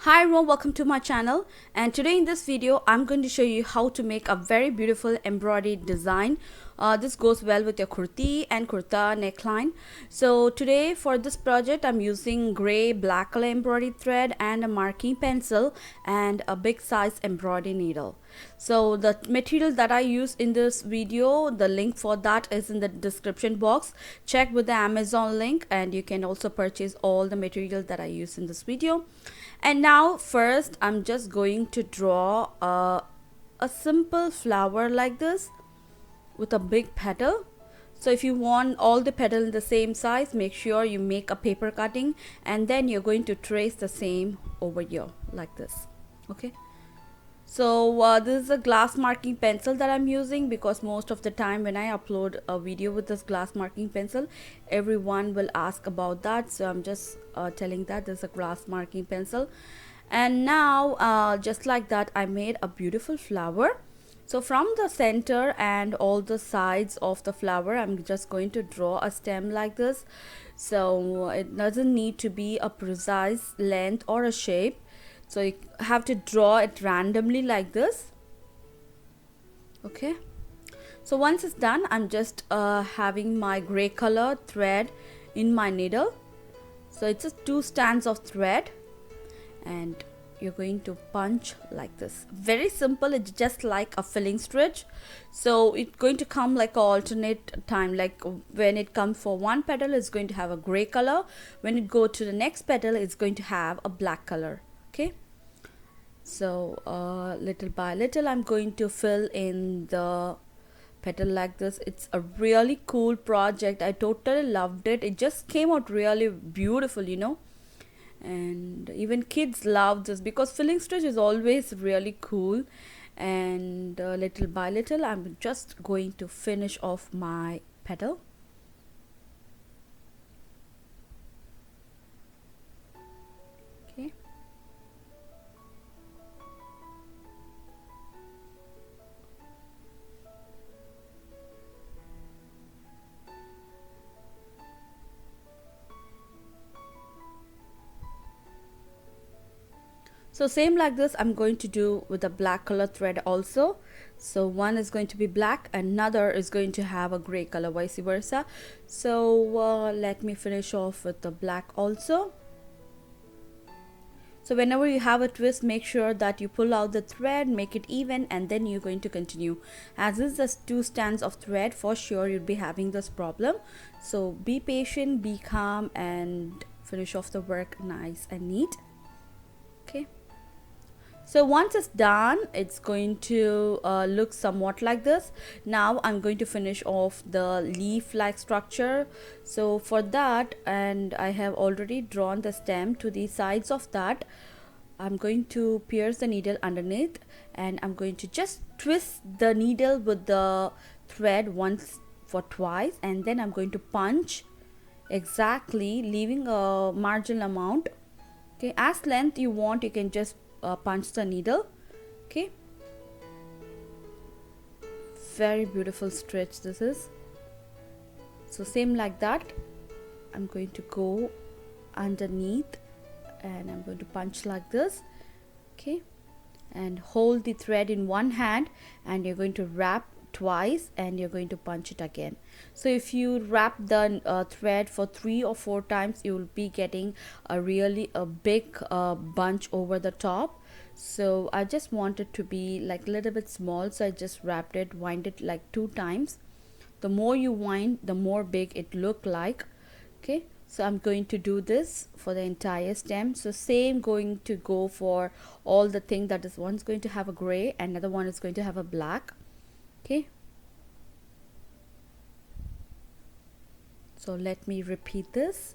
Hi everyone, welcome to my channel, and today in this video I'm going to show you how to make a very beautiful embroidery design. This goes well with your kurti and kurta neckline. So today for this project I'm using gray black color embroidery thread and a marking pencil and a big size embroidery needle. So the material that I use in this video, the link for that is in the description box. Check with the Amazon link and you can also purchase all the material that I use in this video. And now first I'm just going to draw a simple flower like this with a big petal. So if you want all the petal in the same size, make sure you make a paper cutting and then you're going to trace the same over here like this. Okay, so this is a glass marking pencil that I'm using because most of the time when I upload a video with this glass marking pencil, everyone will ask about that. So I'm just telling that this is a glass marking pencil. And now just like that I made a beautiful flower. So from the center and all the sides of the flower I'm just going to draw a stem like this. So it doesn't need to be a precise length or a shape, so you have to draw it randomly like this. Okay, so once it's done I'm just having my gray color thread in my needle. So it's just 2 strands of thread and you're going to punch like this. Very simple, it's just like a filling stitch. So it's going to come like a alternate time, like when it comes for one petal it's going to have a gray color, when it go to the next petal it's going to have a black color. Okay, so little by little I'm going to fill in the petal like this. It's a really cool project, I totally loved it. It just came out really beautiful, you know, and even kids love this because filling stitch is always really cool. And little by little I'm just going to finish off my petal. Okay, so same like this I'm going to do with a black color thread also. So one is going to be black, another is going to have a gray color, vice versa. So let me finish off with the black also. So whenever you have a twist, make sure that you pull out the thread, make it even, and then you're going to continue. As this is 2 strands of thread, for sure you'll be having this problem. So be patient, be calm, and finish off the work nice and neat. Okay, so once it's done it's going to look somewhat like this. Now I'm going to finish off the leaf like structure. So for that, and I have already drawn the stem to the sides of that, I'm going to pierce the needle underneath and I'm going to just twist the needle with the thread once for twice, and then I'm going to punch exactly, leaving a marginal amount. Okay, as length you want you can just punch the needle. Okay, very beautiful stretch this is. So same like that I'm going to go underneath and I'm going to punch like this. Okay, and hold the thread in one hand and you're going to wrap twice and you're going to punch it again. So if you wrap the thread for 3 or 4 times you will be getting a really a big bunch over the top. So I just want it to be like a little bit small, so I just wrapped it, wind it like 2 times. The more you wind the more big it look like. Okay, so I'm going to do this for the entire stem. So same going to go for all the thing, that is one's going to have a gray, another one is going to have a black. Okay, so let me repeat this.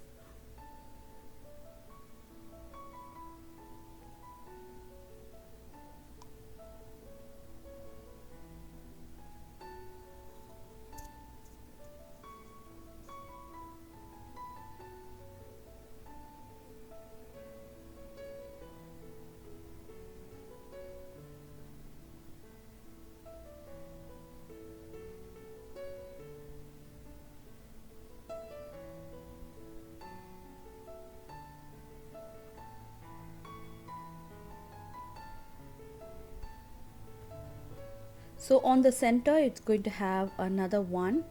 So on the center it's going to have another one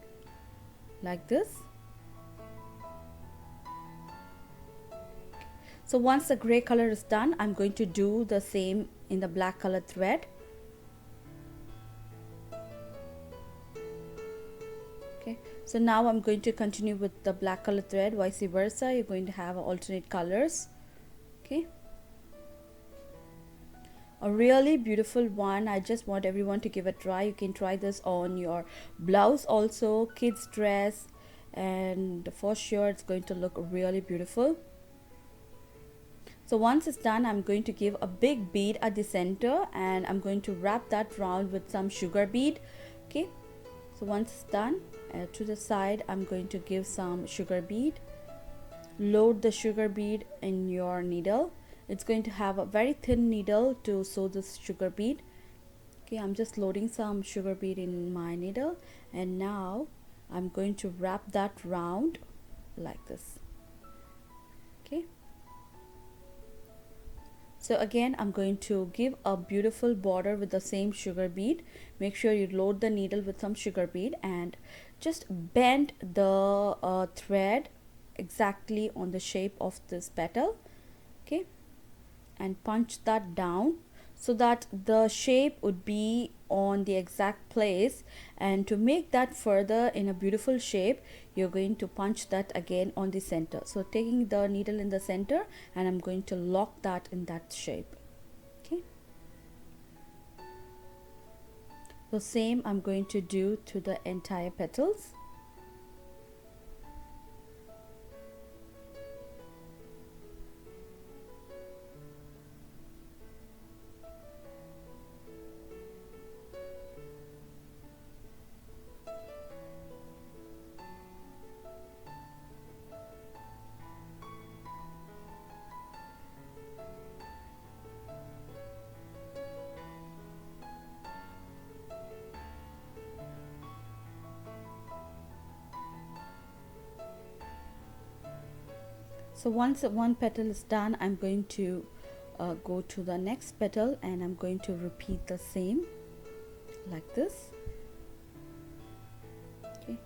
like this. So once the gray color is done, I'm going to do the same in the black color thread. Okay, so now I'm going to continue with the black color thread, vice versa. You're going to have alternate colors. Okay, a really beautiful one. I just want everyone to give a try. You can try this on your blouse also, kids dress, and for sure it's going to look really beautiful. So once it's done, I'm going to give a big bead at the center and I'm going to wrap that round with some sugar bead. Okay, so once it's done, to the side I'm going to give some sugar bead. Load the sugar bead in your needle. It's going to have a very thin needle to sew this sugar bead. Okay, I'm just loading some sugar bead in my needle, and now I'm going to wrap that round like this. Okay, so again I'm going to give a beautiful border with the same sugar bead. Make sure you load the needle with some sugar bead and just bend the thread exactly on the shape of this petal. Okay, and punch that down so that the shape would be on the exact place, and to make that further in a beautiful shape you're going to punch that again on the center. So taking the needle in the center and I'm going to lock that in that shape. Okay, so same I'm going to do to the entire petals. So once one petal is done, I'm going to go to the next petal and I'm going to repeat the same like this. Okay.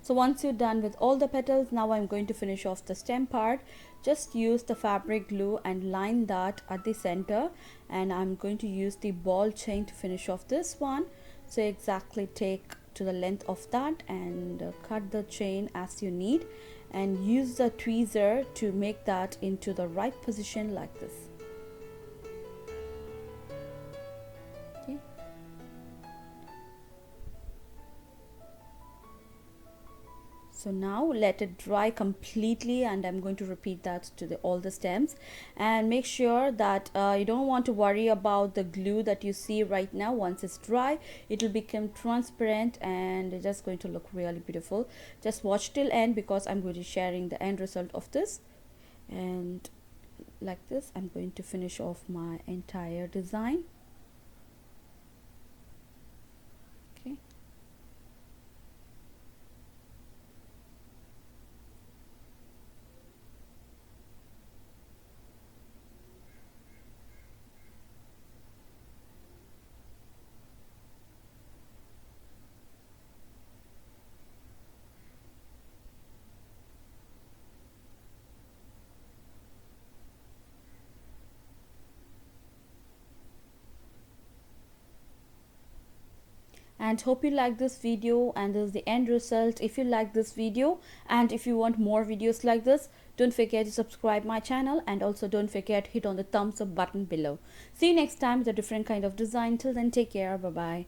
So once you're done with all the petals, now I'm going to finish off the stem part. Just use the fabric glue and line that at the center, and I'm going to use the ball chain to finish off this one. So exactly take to the length of that and cut the chain as you need, and use the tweezer to make that into the right position like this. Okay. So now let it dry completely, and I'm going to repeat that to all the stems, and make sure that you don't want to worry about the glue that you see right now. Once it's dry, it will become transparent and it's just going to look really beautiful. Just watch till end because I'm going to be sharing the end result of this. And like this, I'm going to finish off my entire design. Okay. And hope you like this video, and this is the end result. If you like this video and if you want more videos like this, don't forget to subscribe my channel, and also don't forget hit on the thumbs up button below. See you next time with a different kind of design. Till then, take care. Bye bye.